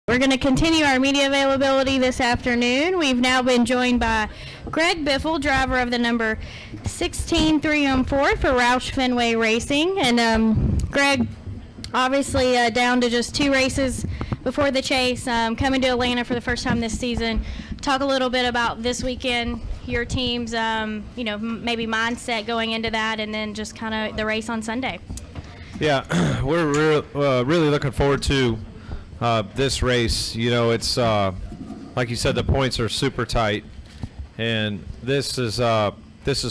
We're going to continue our media availability this afternoon. We've now been joined by Greg Biffle, driver of the number 16 304 for Roush Fenway Racing. And Greg, obviously down to just 2 races before the chase, coming to Atlanta for the first time this season. Talk a little bit about this weekend, your team's, maybe mindset going into that, and then just kind of the race on Sunday. Yeah, we're really looking forward to this race. You know, it's like you said, the points are super tight, and this has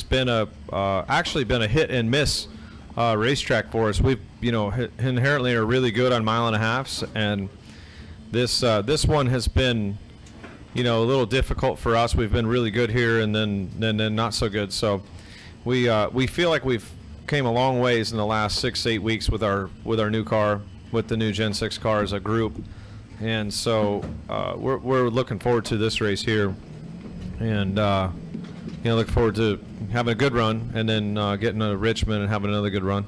been actually been a hit and miss racetrack for us. We've inherently are really good on 1.5 miles, and this one has been a little difficult for us. We've been really good here, and then not so good. So we feel like we've came a long ways in the last 6-8 weeks with our new car, with the new Gen 6 car as a group, and so we're looking forward to this race here, and look forward to having a good run, and then getting to Richmond and having another good run.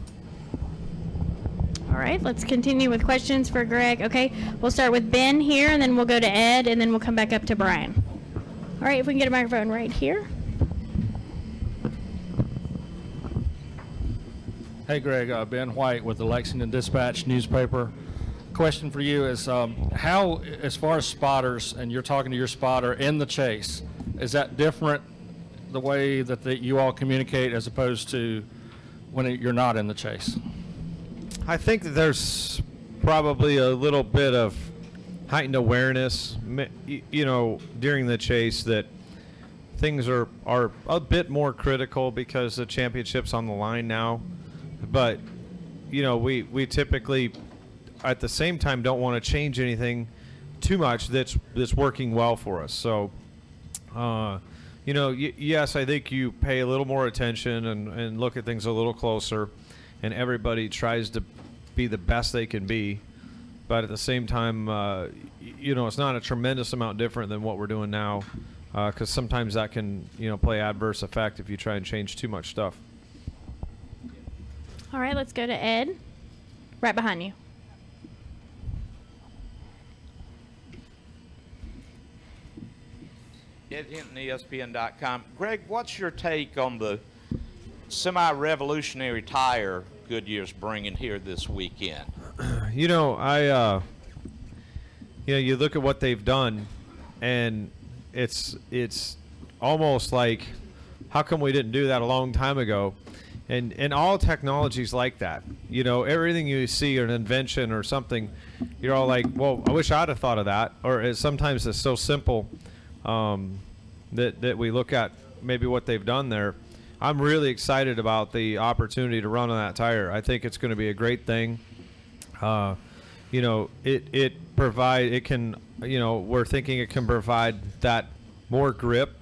All right, let's continue with questions for Greg. Okay, we'll start with Ben here, and then we'll go to Ed, and then we'll come back up to Brian. All right, if we can get a microphone right here. Hey, Greg, Ben White with the Lexington Dispatch newspaper. Question for you is how, as far as spotters, and you're talking to your spotter in the chase, is that different the way that you all communicate as opposed to when you're not in the chase? I think that there's probably a little bit of heightened awareness, during the chase, that things are a bit more critical because the championship's on the line now. But we typically at the same time don't want to change anything too much that's working well for us. So yes, I think you pay a little more attention and look at things a little closer, and everybody tries to be the best they can be. But at the same time, it's not a tremendous amount different than what we're doing now, because sometimes that can play adverse effect if you try and change too much stuff. All right, let's go to Ed, right behind you. Ed Hinton, ESPN.com. Greg, what's your take on the semi-revolutionary tire Goodyear's bringing here this weekend? You look at what they've done, and it's almost like, how come we didn't do that a long time ago? And all technology's like that. Everything you see, an invention or something, you're all like, well, I wish I'd have thought of that. Or sometimes it's so simple that we look at maybe what they've done there. I'm really excited about the opportunity to run on that tire. I think it's going to be a great thing. We're thinking it can provide that more grip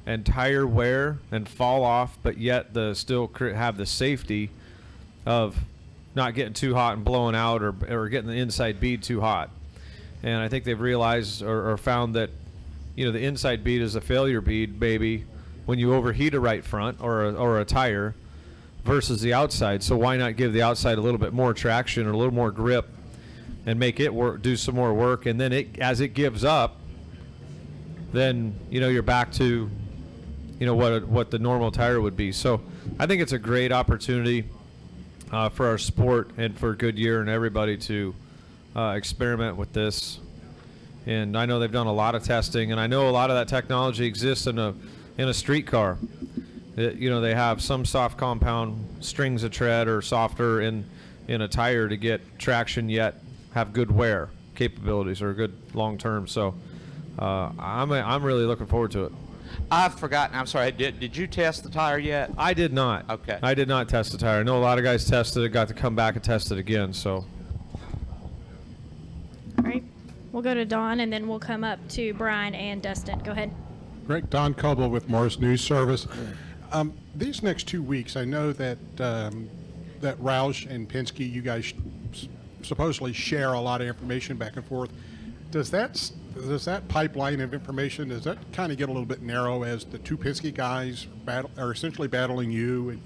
and tire wear and fall off, but yet still have the safety of not getting too hot and blowing out, or getting the inside bead too hot. And I think they've realized or found that the inside bead is a failure bead, maybe, when you overheat a right front or a tire, versus the outside. So why not give the outside a little bit more traction or a little more grip and make it do some more work, and then as it gives up, then you're back to what the normal tire would be. So I think it's a great opportunity for our sport and for Goodyear and everybody to experiment with this. And I know they've done a lot of testing, and I know a lot of that technology exists in a street car. They have some soft compound strings of tread or softer in a tire to get traction, yet have good wear capabilities or good long term. So I'm really looking forward to it. I've forgotten. I'm sorry. Did you test the tire yet? I did not. Okay. I did not test the tire. I know a lot of guys tested it, got to come back and test it again. So. All right. We'll go to Don, and then we'll come up to Brian and Dustin. Go ahead. Greg, Don Coble with Morris News Service. These next 2 weeks, I know that that Roush and Penske, you guys supposedly share a lot of information back and forth. Does that pipeline of information, does that kind of get a little bit narrow as the two Penske guys are essentially battling you?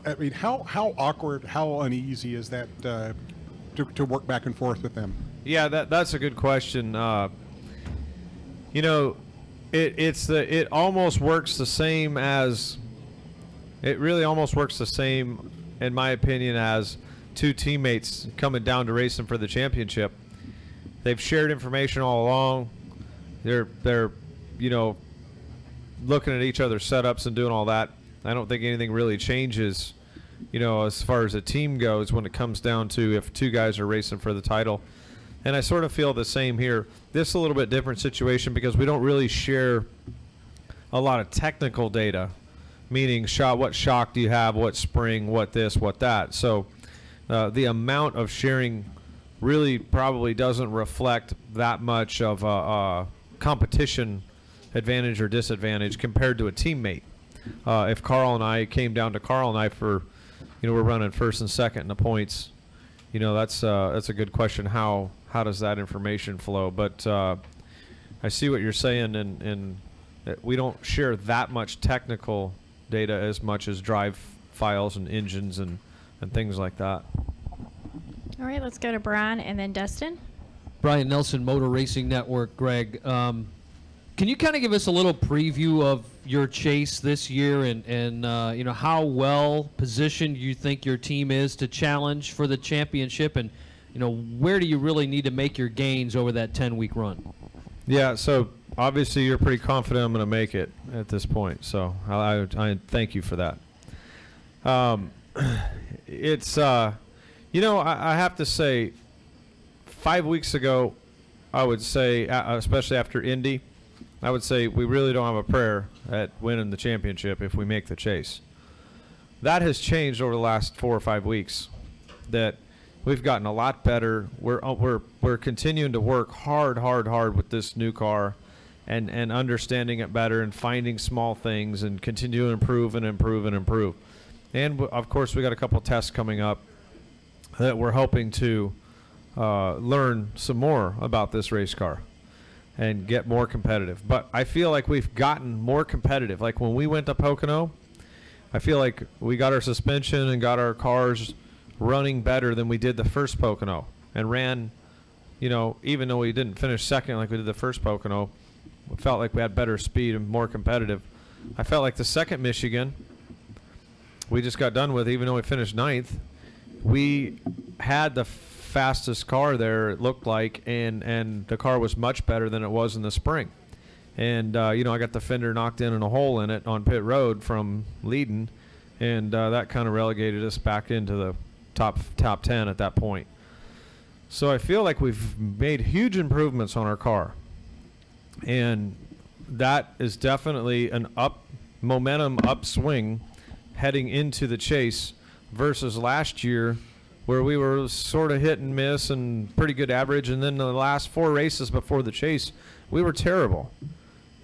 I mean, how awkward, how uneasy is that to work back and forth with them? Yeah, that's a good question. You know, it almost works the same as, it really almost works the same, in my opinion, as two teammates coming down to racing for the championship. They've shared information all along. They're you know, looking at each other's setups and doing all that. I don't think anything really changes, you know, as far as a team goes when it comes down to if two guys are racing for the title. And I sort of feel the same here. This is a little bit different situation because we don't really share a lot of technical data, meaning what shock do you have, what spring, what this, what that. So the amount of sharing really probably doesn't reflect that much of a competition advantage or disadvantage compared to a teammate. If Carl and I came down to Carl and I for, you know, we're running first and second in the points, you know, that's a good question. How does that information flow? But I see what you're saying, and we don't share that much technical data as much as drive files and engines and things like that. All right, let's go to Brian and then Dustin. Brian Nelson, Motor Racing Network. Greg, can you kind of give us a little preview of your chase this year and you know, how well positioned you think your team is to challenge for the championship, and you know, where do you really need to make your gains over that 10-week run? Yeah, so obviously you're pretty confident I'm going to make it at this point, so I thank you for that. It's you know, I have to say, 5 weeks ago, I would say, especially after Indy, I would say we really don't have a prayer at winning the championship if we make the chase. That has changed over the last 4 or 5 weeks. That we've gotten a lot better. We're continuing to work hard with this new car, and understanding it better and finding small things and continue to improve and improve and improve. And of course, we got a couple tests coming up that we're hoping to learn some more about this race car and get more competitive. But I feel like we've gotten more competitive. Like when we went to Pocono, I feel like we got our suspension and got our cars running better than we did the first Pocono, and ran, you know, even though we didn't finish second like we did the first Pocono, we felt like we had better speed and more competitive. I felt like the second Michigan we just got done with, even though we finished 9th, we had the fastest car there, it looked like, and the car was much better than it was in the spring. And you know, I got the fender knocked in and a hole in it on pit road from leading, and that kind of relegated us back into the top 10 at that point. So I feel like we've made huge improvements on our car, and that is definitely an momentum upswing heading into the chase versus last year, where we were sort of hit and miss and pretty good average, and then the last 4 races before the chase, we were terrible.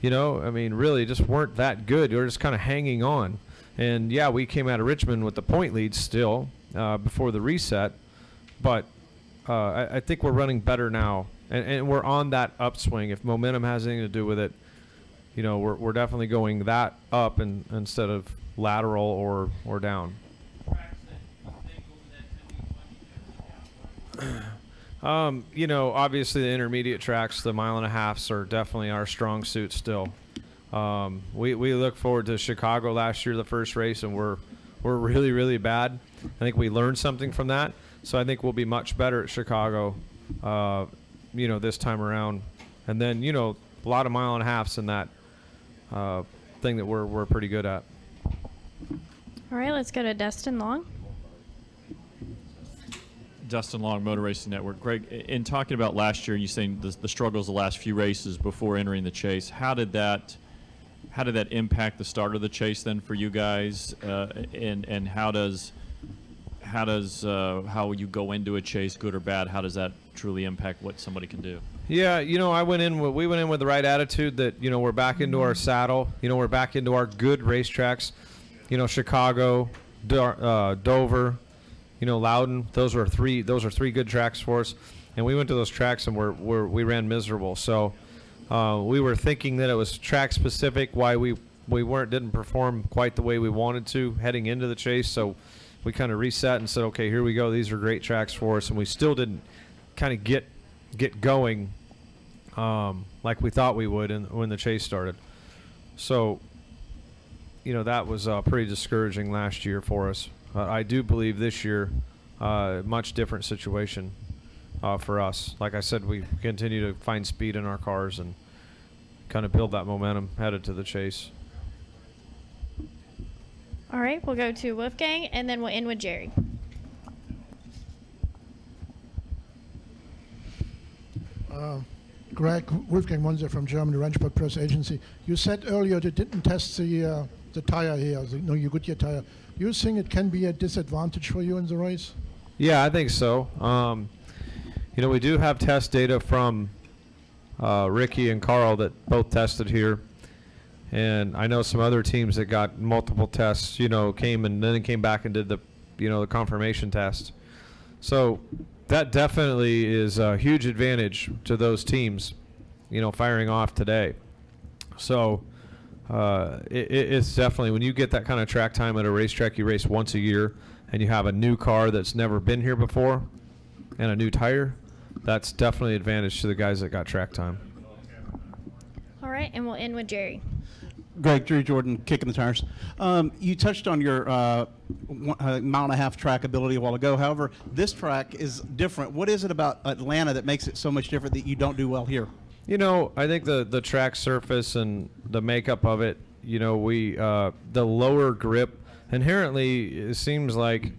You know, I mean, really just weren't that good. We were just kind of hanging on. And yeah, we came out of Richmond with the point lead still before the reset, but I think we're running better now, and we're on that upswing. If momentum has anything to do with it, you know, we're definitely going that up instead of lateral or down. You know, obviously the intermediate tracks, the 1.5 miles are definitely our strong suit still. We look forward to Chicago last year, the first race, and we're really bad. I think we learned something from that, so I think we'll be much better at Chicago, you know, this time around. And then, you know, a lot of 1.5 miles in that thing that we're pretty good at. All right, let's go to Dustin Long. Dustin Long, Motor Racing Network. Greg, in talking about last year, you saying the struggles the last few races before entering the chase, how did that impact the start of the chase then for you guys, and how you go into a chase, good or bad, how does that truly impact what somebody can do? Yeah, you know, we went in with the right attitude that, you know, we're back into our saddle, you know, we're back into our good racetracks, you know, Chicago, Dover, you know, Loudon. Those are three good tracks for us, and we went to those tracks and we ran miserable. So we were thinking that it was track specific why we didn't perform quite the way we wanted to heading into the chase. So we kind of reset and said, okay, here we go. These are great tracks for us, and we still didn't kind of get get going like we thought we would when the chase started. So, that was pretty discouraging last year for us. I do believe this year, much different situation for us. Like I said, we continue to find speed in our cars and kind of build that momentum headed to the chase. All right, we'll go to Wolfgang, and then we'll end with Jerry. Greg, Wolfgang Monser from Germany, Ranchport Press Agency. You said earlier you didn't test the tire here, your Goodyear tire. You think it can be a disadvantage for you in the race? Yeah, I think so. We do have test data from Ricky and Carl that both tested here. And I know some other teams that got multiple tests, came and then came back and did the confirmation test. So that definitely is a huge advantage to those teams, firing off today. So it's definitely, when you get that kind of track time at a racetrack, you race once a year, and you have a new car that's never been here before and a new tire, that's definitely an advantage to the guys that got track time. All right, and we'll end with Jerry. Greg, Drew Jordan, Kicking the Tires. You touched on your mile-and-a-half track ability a while ago. However, this track is different. What is it about Atlanta that makes it so much different that you don't do well here? I think the track surface and the makeup of it, the lower grip, inherently it seems like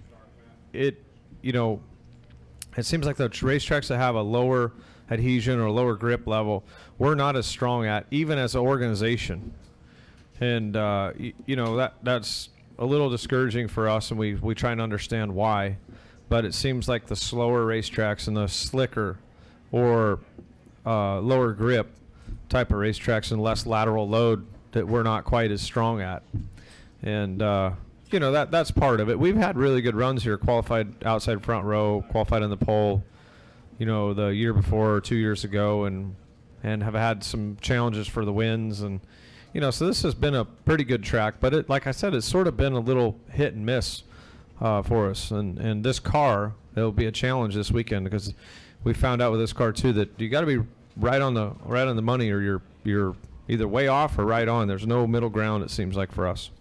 it seems like the racetracks that have a lower adhesion or lower grip level, we're not as strong at, even as an organization. And, that's a little discouraging for us, and we try and understand why. But it seems like the slower racetracks and the slicker or lower grip type of racetracks and less lateral load that we're not quite as strong at. And, that's part of it. We've had really good runs here, qualified outside front row, qualified in the pole, the year before or 2 years ago, and have had some challenges for the wins. And, so this has been a pretty good track, but like I said, it's sort of been a little hit and miss for us. And this car, it'll be a challenge this weekend, because we found out with this car too that you got to be right on the money, or you're either way off or right on. There's no middle ground, it seems like, for us.